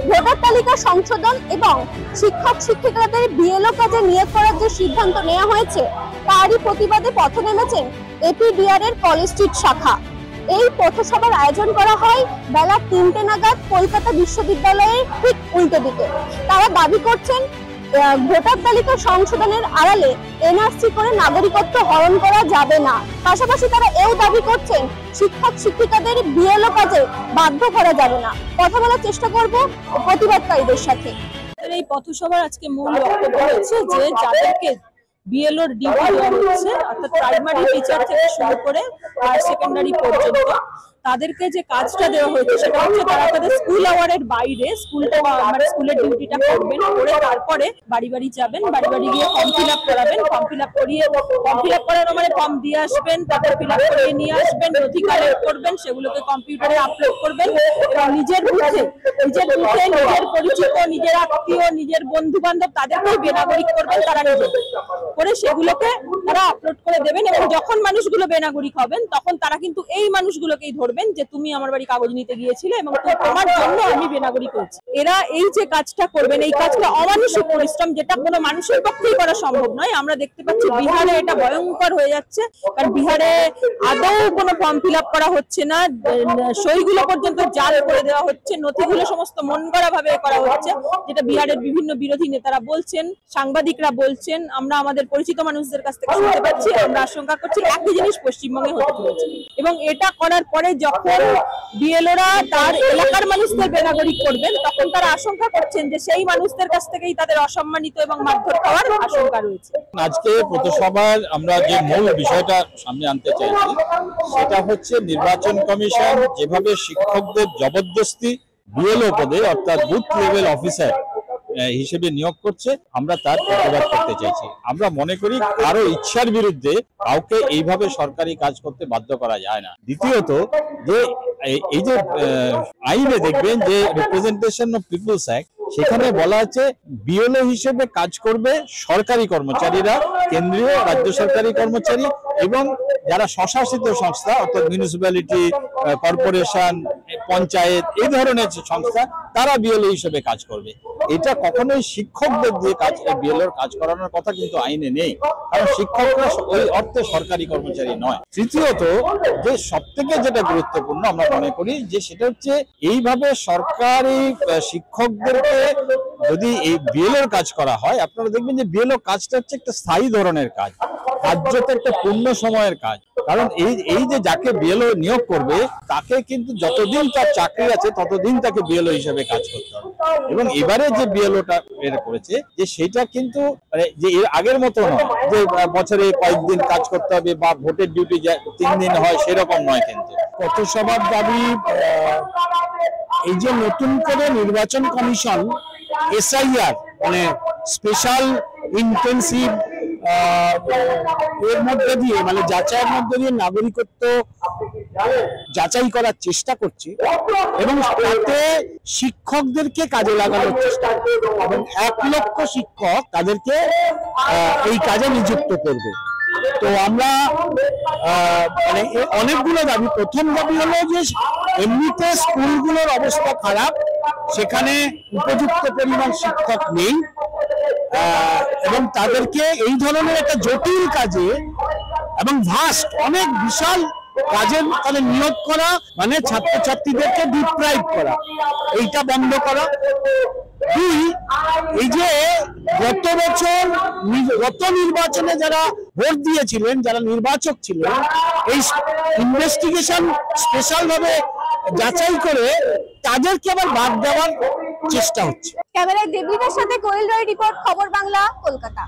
Voter তালিকা সংশোধন এবং শিক্ষক শিক্ষিকাদের বিএলও কাজে নিয়োগ করার যে সিদ্ধান্ত নেওয়া হয়েছে তারই প্রতিবাদে পথে নেমেছেন এপিডিআর এর কলেজ স্ট্রিট শাখা। এই পথসভার আয়োজন করা হয় বেলা ৩টে নাগাদ কলকাতা বিশ্ববিদ্যালয়ের ঠিক উল্টো দিকে। তারা দাবি করছেন ভোটার তালিকা সংশোধনের আড়ালে এনআরসি করে নাগরিকত্ব হরণ করা যাবে না। পাশাপাশি তারা এও দাবি করছেন শিক্ষক শিক্ষিকাদের বিএলও কাজে বাধ্য করা যাবে না। কথা বলার চেষ্টা করব প্রতিবাদকারীদের সাথে। এই পথসভার আজকে মূল বক্তব্য হচ্ছে যে যাদেরকে বিএলওর ডিউটি দেওয়া হচ্ছে অর্থাৎ প্রাইমারি টিচার থেকে শুরু করে হায়ার সেকেন্ডারি পর্যন্ত তাদেরকে যে কাজটা দেওয়া হয়েছে সেটা হচ্ছে তারা তাদের স্কুল আওয়ারের বাইরে স্কুলের ডিউটিটা করবেন, করে তারপরে বাড়ি বাড়ি যাবেন, বাড়ি বাড়ি গিয়ে ফর্ম ফিল আপ করাবেন, ফর্ম ফিল আপ করানো মানে ফর্ম দিয়ে আসবেন, তারপর ফিল আপ করে নিয়ে আসবেন, নথি কালেক্ট করবেন, সেগুলোকে কম্পিউটারে আপলোড করবেন এবং নিজের বুথে নিজের পরিচিত, নিজের আত্মীয়, নিজের বন্ধু বান্ধব তাদেরকেই বেনাগরিক করবেন, তারা নিজে করে সেগুলোকে তারা আপলোড করে দেবেন এবং যখন মানুষগুলো বেনাগরিক হবেন তখন তারা কিন্তু এই মানুষগুলোকেই ধরবেন যে তুমি আমার বাড়ি কাগজ নিতে গিয়েছিলে এবং তোমার জন্য আমি বেনাগরিক হয়েছি। এরা এই যে কাজটা করবেন এই কাজটা অমানুষিক পরিশ্রম, যেটা কোনো মানুষের পক্ষেই করা সম্ভব নয়। আমরা দেখতে পাচ্ছি বিহারে এটা ভয়ঙ্কর হয়ে যাচ্ছে, কারণ বিহারে আদৌ কোনো ফর্ম ফিল আপ করা হচ্ছে না, সইগুলো পর্যন্ত জাল করে দেওয়া হচ্ছে, নথিগুলো সমস্ত মন গড়া ভাবে করা হচ্ছে, যেটা বিহারের বিভিন্ন বিরোধী নেতারা বলছেন, সাংবাদিকরা বলছেন, আমরা আমাদের পরিচিত মানুষদের কাছ থেকে শুনতে পাচ্ছি। আমরা আশঙ্কা করছি একই জিনিস পশ্চিমবঙ্গে হতে চলেছে এবং এটা করার পরে যখন বিএলওরা তার এলাকার মানুষদের বেনাগরিক করবেন তখন তারা আশঙ্কা করছেন যে সেই মানুষদের কাছ থেকেই তাদের অসম্মানিত এবং মারধর খাওয়ার আশঙ্কা রয়েছে। আজকে পথসভার আমরা যে মূল বিষয়টা সামনে আনতে চাইছি সেটা হচ্ছে নির্বাচন কমিশন যেভাবে শিক্ষকদের জবরদস্তি বিএলও পদে অর্থাৎ বুথ লেভেল অফিসার হিসেবে নিয়োগ করছে, আমরা তার প্রতিবাদ করতে চাইছি। আমরা মনে করি কারো ইচ্ছার বিরুদ্ধে কাউকে এইভাবে সরকারি কাজ করতে বাধ্য করা যায় না। দ্বিতীয়ত যে এই যে আইনে দেখবেন যে রিপ্রেজেন্টেশন অফ পিপলস অ্যাক্ট, সেখানে বলা আছে বিএলও হিসেবে কাজ করবে সরকারি কর্মচারীরা, কেন্দ্রীয় রাজ্য সরকারি কর্মচারী এবং যারা স্বশাসিত সংস্থা অর্থাৎ মিউনিসিপ্যালিটি, কর্পোরেশন, পঞ্চায়েত এই ধরনের যে সংস্থা তারা বিএলও হিসেবে কাজ করবে। এটা কখনোই শিক্ষকদের দিয়ে বিএলওর কাজ করানোর কথা কিন্তু আইনে নেই, কারণ শিক্ষকরা ওই অর্থে সরকারি কর্মচারী নয়। তৃতীয়ত যে সব থেকে যেটা গুরুত্বপূর্ণ আমরা মনে করি যে সেটা হচ্ছে এইভাবে সরকারি শিক্ষকদেরকে যদি এই বিএলওর কাজ করা হয়, আপনারা দেখবেন যে বিএলও কাজটা হচ্ছে একটা স্থায়ী ধরনের কাজ, কার্যত একটা পূর্ণ সময়ের কাজ। কারণ এই যে যাকে বিএলও নিয়োগ করবে তাকে কিন্তু যতদিন তার চাকরি আছে ততদিন তাকে বিএলও হিসেবে কাজ করতে হবে এবং এবারে যে বিএলওটা বের করেছে যে সেটা কিন্তু যে এর আগের মতো নয় যে বছরে কয়েকদিন কাজ করতে হবে বা ভোটের ডিউটি 3 দিন হয় সেরকম নয়। কিন্তু পথসভার দাবি এই যে নতুন করে নির্বাচন কমিশন এসআইআর মানে স্পেশাল ইন্টেন্সিভ এর মধ্যে দিয়ে মানে যাচাইয়ের মধ্যে দিয়ে নাগরিকত্ব যাচাই করার চেষ্টা করছে এবং তাতে শিক্ষকদেরকে কাজে লাগানোর চেষ্টা এবং 1 লক্ষ শিক্ষক তাদেরকে এই কাজে নিযুক্ত করবে। তো আমরা মানে অনেকগুলো দাবি। প্রথম দাবি হলো যে এমনিতে স্কুলগুলোর অবস্থা খারাপ, সেখানে উপযুক্ত পরিমাণ শিক্ষক নেই এবং তাদেরকে এই ধরনের একটা জটিল কাজে এবং ভাস্ট অনেক বিশাল কাজের তাদের নিয়োগ করা মানে ছাত্রছাত্রীদেরকে ডিপ্রাইভ করা, এইটা বন্ধ করা। এই যে গত নির্বাচনে যারা ভোট দিয়েছিলেন, যারা নির্বাচক ছিলেন, এই ইনভেস্টিগেশন স্পেশাল ভাবে যাচাই করে তাদেরকে আবার বাদ দেওয়ার চেষ্টা হচ্ছে। ক্যামেরায় দেবলীনার সাথে কোয়েল রয় রিপোর্ট, খবর বাংলা, কলকাতা।